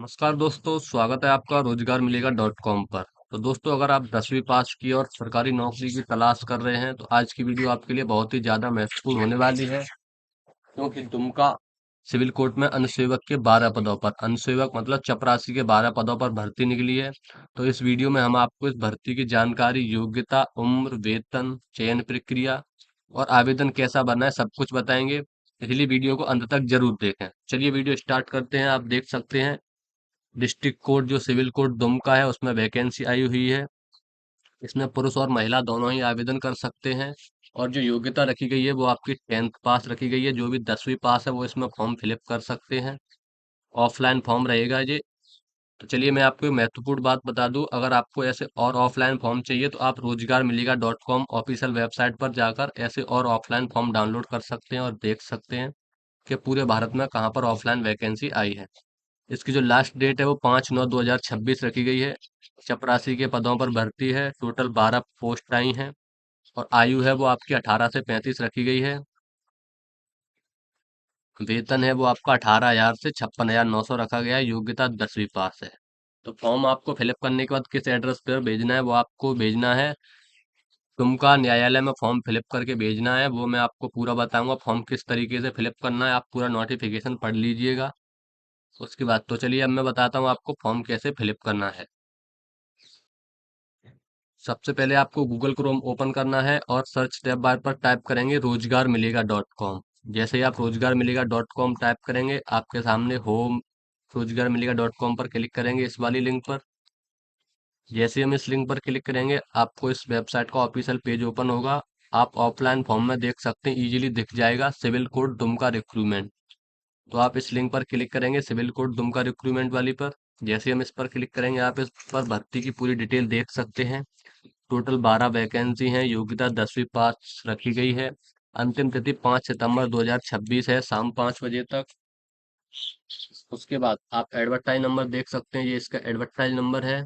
नमस्कार दोस्तों, स्वागत है आपका रोजगार मिलेगा .com पर। तो दोस्तों, अगर आप 10वीं पास की और सरकारी नौकरी की तलाश कर रहे हैं तो आज की वीडियो आपके लिए बहुत ही ज्यादा महत्वपूर्ण होने वाली है। क्योंकि दुमका सिविल कोर्ट में अनुसेवक के 12 पदों पर, अनुसेवक मतलब चपरासी के 12 पदों पर भर्ती निकली है। तो इस वीडियो में हम आपको इस भर्ती की जानकारी, योग्यता, उम्र, वेतन, चयन प्रक्रिया और आवेदन कैसा भरना है सब कुछ बताएंगे। इसलिए वीडियो को अंत तक जरूर देखें। चलिए वीडियो स्टार्ट करते हैं। आप देख सकते हैं डिस्ट्रिक्ट कोर्ट जो सिविल कोर्ट दुमका है उसमें वैकेंसी आई हुई है। इसमें पुरुष और महिला दोनों ही आवेदन कर सकते हैं। और जो योग्यता रखी गई है वो आपकी 10th पास रखी गई है। जो भी 10वीं पास है वो इसमें फॉर्म फिलअप कर सकते हैं। ऑफलाइन फॉर्म रहेगा ये। तो चलिए मैं आपको एक महत्वपूर्ण बात बता दूं, अगर आपको ऐसे और ऑफलाइन फॉर्म चाहिए तो आप रोजगार मिलेगा .com ऑफिशियल वेबसाइट पर जाकर ऐसे और ऑफलाइन फॉर्म डाउनलोड कर सकते हैं और देख सकते हैं कि पूरे भारत में कहाँ पर ऑफलाइन वैकेंसी आई है। इसकी जो लास्ट डेट है वो 5/9/2026 रखी गई है। चपरासी के पदों पर भर्ती है। टोटल 12 पोस्ट आई हैं। और आयु है वो आपकी 18 से 35 रखी गई है। वेतन है वो आपका 18,000 से 56,900 रखा गया है। योग्यता 10वीं पास है। तो फॉर्म आपको फिलअप करने के बाद किस एड्रेस पर भेजना है, वो आपको भेजना है दुमका न्यायालय में। फॉर्म फिलअप करके भेजना है, वो मैं आपको पूरा बताऊंगा फॉर्म किस तरीके से फिलअप करना है। आप पूरा नोटिफिकेशन पढ़ लीजिएगा। उसके बाद तो चलिए अब मैं बताता हूँ आपको फॉर्म कैसे फिलअप करना है। सबसे पहले आपको गूगल क्रोम ओपन करना है और सर्च टैब बार पर टाइप करेंगे रोजगार मिलेगा .com। जैसे ही आप रोजगार मिलेगा .com टाइप करेंगे आपके सामने होम रोजगार मिलेगा .com पर क्लिक करेंगे, इस वाली लिंक पर। जैसे ही हम इस लिंक पर क्लिक करेंगे आपको इस वेबसाइट का ऑफिशियल पेज ओपन होगा। आप ऑफलाइन फॉर्म में देख सकते हैं, इजीली दिख जाएगा सिविल कोड दुमका रिक्रूटमेंट। तो आप इस लिंक पर क्लिक करेंगे सिविल कोड दुमका रिक्रूटमेंट वाली पर। जैसे ही हम इस पर क्लिक करेंगे आप इस पर भर्ती की पूरी डिटेल देख सकते हैं। टोटल 12 वैकेंसी हैं। योग्यता 10वीं पास रखी गई है। अंतिम तिथि 5 सितंबर 2026 है, शाम 5 बजे तक। उसके बाद आप एडवर्टाइज नंबर देख सकते हैं, ये इसका एडवर्टाइज नंबर है।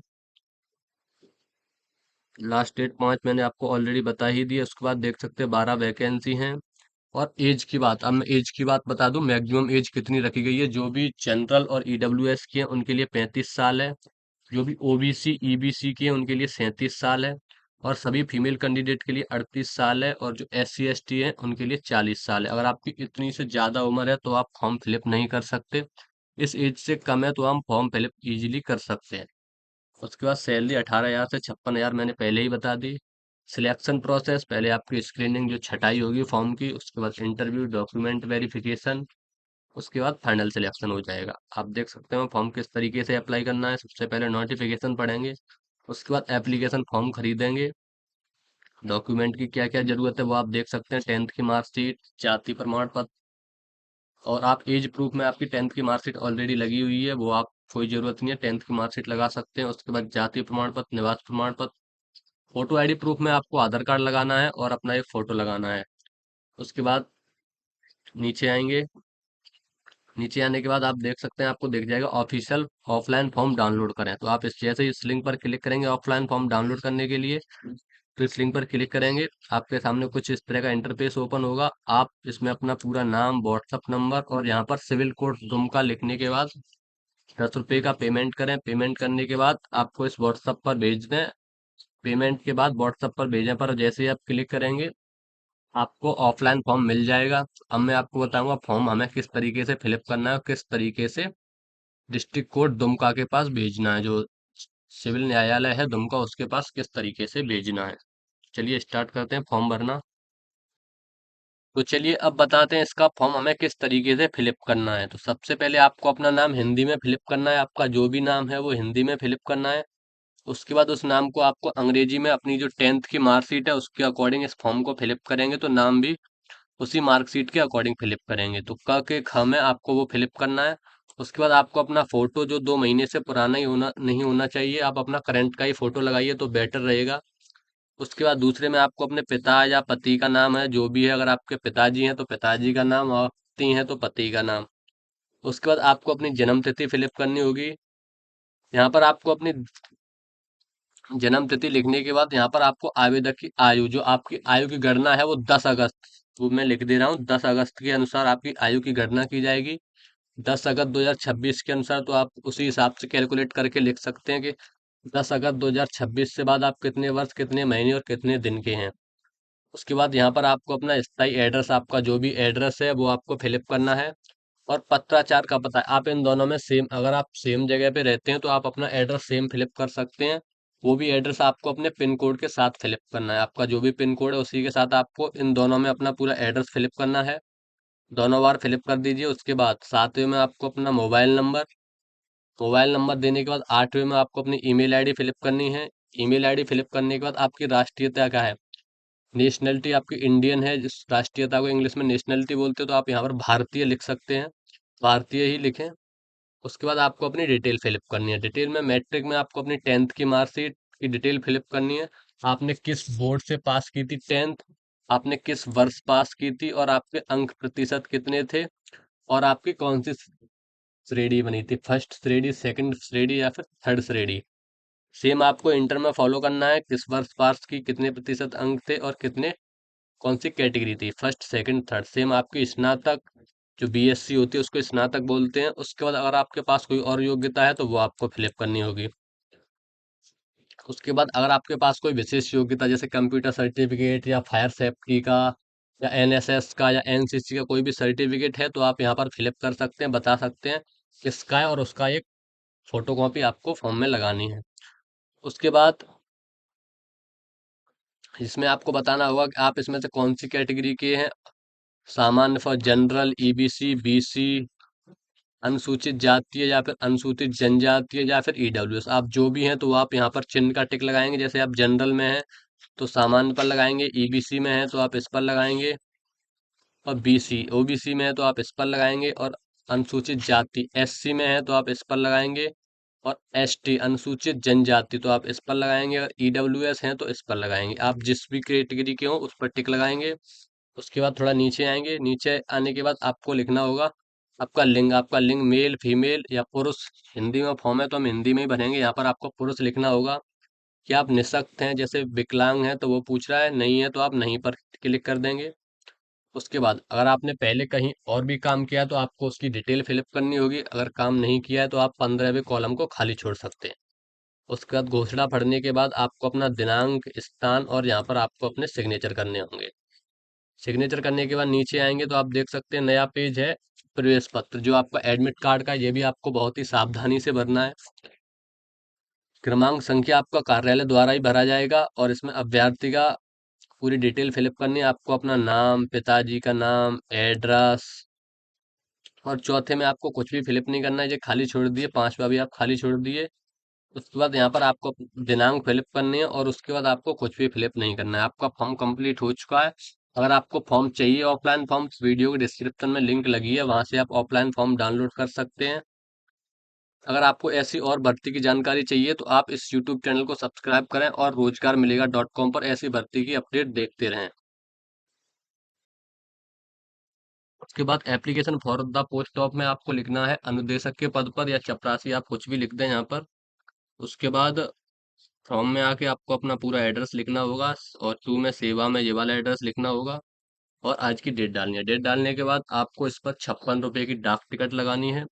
लास्ट डेट 5 मैंने आपको ऑलरेडी बता ही दी है। उसके बाद देख सकते हैं 12 वैकेंसी हैं। और एज की बात, अब मैं एज की बात बता दूं, मैक्सिमम एज कितनी रखी गई है। जो भी जनरल और ईडब्ल्यूएस की है उनके लिए 35 साल है। जो भी ओबीसी ईबीसी की है उनके लिए 37 साल है। और सभी फीमेल कैंडिडेट के लिए 38 साल है। और जो SC ST है उनके लिए 40 साल है। अगर आपकी इतनी से ज्यादा उम्र है तो आप फॉर्म फिलअप नहीं कर सकते। इस एज से कम है तो हम फॉर्म फिलअप इजीली कर सकते हैं। उसके बाद सैलरी 18,000 से 56,000 मैंने पहले ही बता दी। सिलेक्शन प्रोसेस, पहले आपकी स्क्रीनिंग जो छटाई होगी फॉर्म की, उसके बाद इंटरव्यू, डॉक्यूमेंट वेरिफिकेशन, उसके बाद फाइनल सिलेक्शन हो जाएगा। आप देख सकते हो फॉर्म किस तरीके से अप्लाई करना है। सबसे पहले नोटिफिकेशन पढ़ेंगे, उसके बाद एप्लीकेशन फॉर्म खरीदेंगे। डॉक्यूमेंट की क्या क्या जरूरत है वो आप देख सकते हैं, 10th की मार्कशीट, जाति प्रमाण पत्र। और आप एज प्रूफ में आपकी 10th की मार्कशीट ऑलरेडी लगी हुई है, वो आप कोई जरूरत नहीं है, 10th की मार्कशीट लगा सकते हैं। उसके बाद जाति प्रमाण पत्र, निवास प्रमाण पत्र। फोटो आईडी प्रूफ में आपको आधार कार्ड लगाना है और अपना एक फोटो लगाना है। उसके बाद नीचे आएंगे। नीचे आने के बाद आप देख सकते हैं, आपको दिख जाएगा ऑफिशियल ऑफलाइन फॉर्म डाउनलोड करें। तो आप इस जैसे ही इस लिंक पर क्लिक करेंगे ऑफलाइन फॉर्म डाउनलोड करने के लिए, तो इस लिंक पर क्लिक करेंगे आपके सामने कुछ इस तरह का इंटरफेस ओपन होगा। आप इसमें अपना पूरा नाम, व्हाट्सअप नंबर और यहाँ पर सिविल कोड दुमका लिखने के बाद 10 रुपये का पेमेंट करें। पेमेंट करने के बाद आपको इस व्हाट्सअप पर भेज दें। पेमेंट के बाद व्हाट्सएप पर भेजने पर जैसे ही आप क्लिक करेंगे आपको ऑफलाइन फॉर्म मिल जाएगा। अब मैं आपको बताऊंगा फॉर्म हमें किस तरीके से फिलअप करना है और किस तरीके से डिस्ट्रिक्ट कोर्ट दुमका के पास भेजना है, जो सिविल न्यायालय है दुमका उसके पास किस तरीके से भेजना है। चलिए स्टार्ट करते हैं फॉर्म भरना। तो चलिए अब बताते हैं इसका फॉर्म हमें किस तरीके से फिलअप करना है। तो सबसे पहले आपको अपना नाम हिंदी में फिलअप करना है। आपका जो भी नाम है वो हिंदी में फिलअप करना है। उसके बाद उस नाम को आपको अंग्रेजी में, अपनी जो 10th की मार्कशीट है उसके अकॉर्डिंग इस फॉर्म को फिलअप करेंगे तो नाम भी उसी मार्कशीट के अकॉर्डिंग फिलअप करेंगे। तो क के ख में आपको वो फिलअप करना है। उसके बाद आपको अपना फोटो जो 2 महीने से पुराना ही होना नहीं होना चाहिए, आप अपना करंट का ही फोटो लगाइए तो बेटर रहेगा। उसके बाद दूसरे में आपको अपने पिता या पति का नाम है जो भी है, अगर आपके पिताजी हैं तो पिताजी का नाम, और पति हैं तो पति का नाम। उसके बाद आपको अपनी जन्म तिथि फिलअप करनी होगी। यहाँ पर आपको अपनी जन्म तिथि लिखने के बाद यहाँ पर आपको आवेदक की आयु, जो आपकी आयु की गणना है वो 10 अगस्त, वो मैं लिख दे रहा हूँ, 10 अगस्त के अनुसार आपकी आयु की गणना की जाएगी। 10 अगस्त 2026 के अनुसार तो आप उसी हिसाब से कैलकुलेट करके लिख सकते हैं कि 10 अगस्त 2026 से बाद आप कितने वर्ष, कितने महीने और कितने दिन के हैं। उसके बाद यहाँ पर आपको अपना स्थायी एड्रेस, आपका जो भी एड्रेस है वो आपको फिलअप करना है। और पत्राचार का पता है, आप इन दोनों में सेम, अगर आप सेम जगह पे रहते हैं तो आप अपना एड्रेस सेम फिलअप कर सकते हैं। वो भी एड्रेस आपको अपने पिन कोड के साथ फिलअप करना है, आपका जो भी पिन कोड है उसी के साथ आपको इन दोनों में अपना पूरा एड्रेस फिलअप करना है। दोनों बार फिलअप कर दीजिए। उसके बाद सातवें में आपको अपना मोबाइल नंबर देने के बाद आठवें में आपको अपनी ईमेल आईडी फिलअप करनी है। ईमेल आईडी फिलअप करने के बाद आपकी राष्ट्रीयता क्या है, नेशनलिटी आपकी इंडियन है, जिस राष्ट्रीयता को इंग्लिश में नेशनलिटी बोलते हो, तो आप यहाँ पर भारतीय लिख सकते हैं, भारतीय ही लिखें। उसके बाद आपको अपनी डिटेल फिलअप करनी है। डिटेल में मैट्रिक में आपको अपनी 10th की मार्कशीट की डिटेल फिलअप करनी है। आपने किस बोर्ड से पास की थी 10th, आपने किस वर्ष पास की थी, और आपके अंक प्रतिशत कितने थे, और आपकी कौन सी श्रेणी बनी थी, फर्स्ट श्रेणी, सेकंड श्रेणी या फिर थर्ड श्रेणी। सेम आपको इंटर में फॉलो करना है, किस वर्ष पास की, कितने प्रतिशत अंक थे, और कितने, कौन सी कैटेगरी थी, फर्स्ट सेकंड थर्ड। सेम आपकी स्नातक, जो बीएससी होती है उसको स्नातक बोलते हैं। उसके बाद अगर आपके पास कोई और योग्यता है तो वो आपको फिलअप करनी होगी। उसके बाद अगर आपके पास कोई विशेष योग्यता, जैसे कंप्यूटर सर्टिफिकेट या फायर सेफ्टी का या एनएसएस का या एनसीसी का कोई भी सर्टिफिकेट है, तो आप यहाँ पर फिलअप कर सकते हैं, बता सकते हैं किसका है, और उसका एक फोटोकॉपी आपको फॉर्म में लगानी है। उसके बाद इसमें आपको बताना होगा कि आप इसमें से कौन सी कैटेगरी के हैं, सामान्य फॉर जनरल, ईबीसी, बीसी, अनुसूचित जातीय या फिर अनुसूचित जनजातीय या फिर ईडब्ल्यूएस। आप जो भी हैं तो आप यहाँ पर चिन्ह का टिक लगाएंगे। जैसे आप जनरल में हैं तो सामान्य पर लगाएंगे, ईबीसी में है तो आप इस पर लगाएंगे, और बीसी ओबीसी में है तो आप इस पर लगाएंगे, और अनुसूचित जाति एससी में है तो आप इस पर लगाएंगे, और एसटी अनुसूचित जनजाति तो आप इस पर लगाएंगे, और ईडब्ल्यूएस हैं तो इस पर लगाएंगे। आप जिस भी कैटेगरी के हो उस पर टिक लगाएंगे। उसके बाद थोड़ा नीचे आएंगे, नीचे आने के बाद आपको लिखना होगा आपका लिंग मेल, फीमेल या पुरुष। हिंदी में फॉर्म है तो हम हिंदी में ही भरेंगे। यहाँ पर आपको पुरुष लिखना होगा। कि आप निःशक्त हैं, जैसे विकलांग हैं तो वो पूछ रहा है, नहीं है तो आप नहीं पर क्लिक कर देंगे। उसके बाद अगर आपने पहले कहीं और भी काम किया है तो आपको उसकी डिटेल फिलअप करनी होगी। अगर काम नहीं किया है तो आप 15वें कॉलम को खाली छोड़ सकते हैं। उसके बाद घोषणा पढ़ने के बाद आपको अपना दिनांक, स्थान और यहाँ पर आपको अपने सिग्नेचर करने होंगे। सिग्नेचर करने के बाद नीचे आएंगे तो आप देख सकते हैं नया पेज है, प्रवेश पत्र, जो आपका एडमिट कार्ड का है, ये भी आपको बहुत ही सावधानी से भरना है। क्रमांक संख्या आपका कार्यालय द्वारा ही भरा जाएगा, और इसमें अभ्यर्थी का पूरी डिटेल फिलअप करनी है। आपको अपना नाम, पिताजी का नाम, एड्रेस, और चौथे में आपको कुछ भी फिलअप नहीं करना है, ये खाली छोड़ दिए। पांचवा भी आप खाली छोड़ दिए। उसके बाद यहाँ पर आपको दिनांक फिलअप करनी है, और उसके बाद आपको कुछ भी फिलअप नहीं करना है। आपका फॉर्म कंप्लीट हो चुका है। अगर आपको फॉर्म चाहिए ऑफलाइन फॉर्म, वीडियो के डिस्क्रिप्शन में लिंक लगी है, वहां से आप ऑफलाइन फॉर्म डाउनलोड कर सकते हैं। अगर आपको ऐसी और भर्ती की जानकारी चाहिए तो आप इस यूट्यूब चैनल को सब्सक्राइब करें और रोजगार मिलेगा .com पर ऐसी भर्ती की अपडेट देखते रहें। उसके बाद application for the post of में आपको लिखना है अनुदेशक के पद पर, या चपरासी, आप कुछ भी लिख दें यहाँ पर। उसके बाद फॉर्म में आके आपको अपना पूरा एड्रेस लिखना होगा, और टू में सेवा में ये वाला एड्रेस लिखना होगा, और आज की डेट डालनी है। डेट डालने के बाद आपको इस पर 56 रुपए की डाक टिकट लगानी है।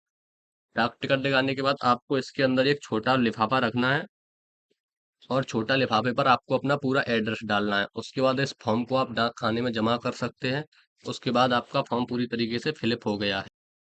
डाक टिकट लगाने के बाद आपको इसके अंदर एक छोटा लिफाफा रखना है, और छोटा लिफाफे पर आपको अपना पूरा एड्रेस डालना है। उसके बाद इस फॉर्म को आप डाक खाने में जमा कर सकते हैं। उसके बाद आपका फॉर्म पूरी तरीके से फिलअप हो गया है।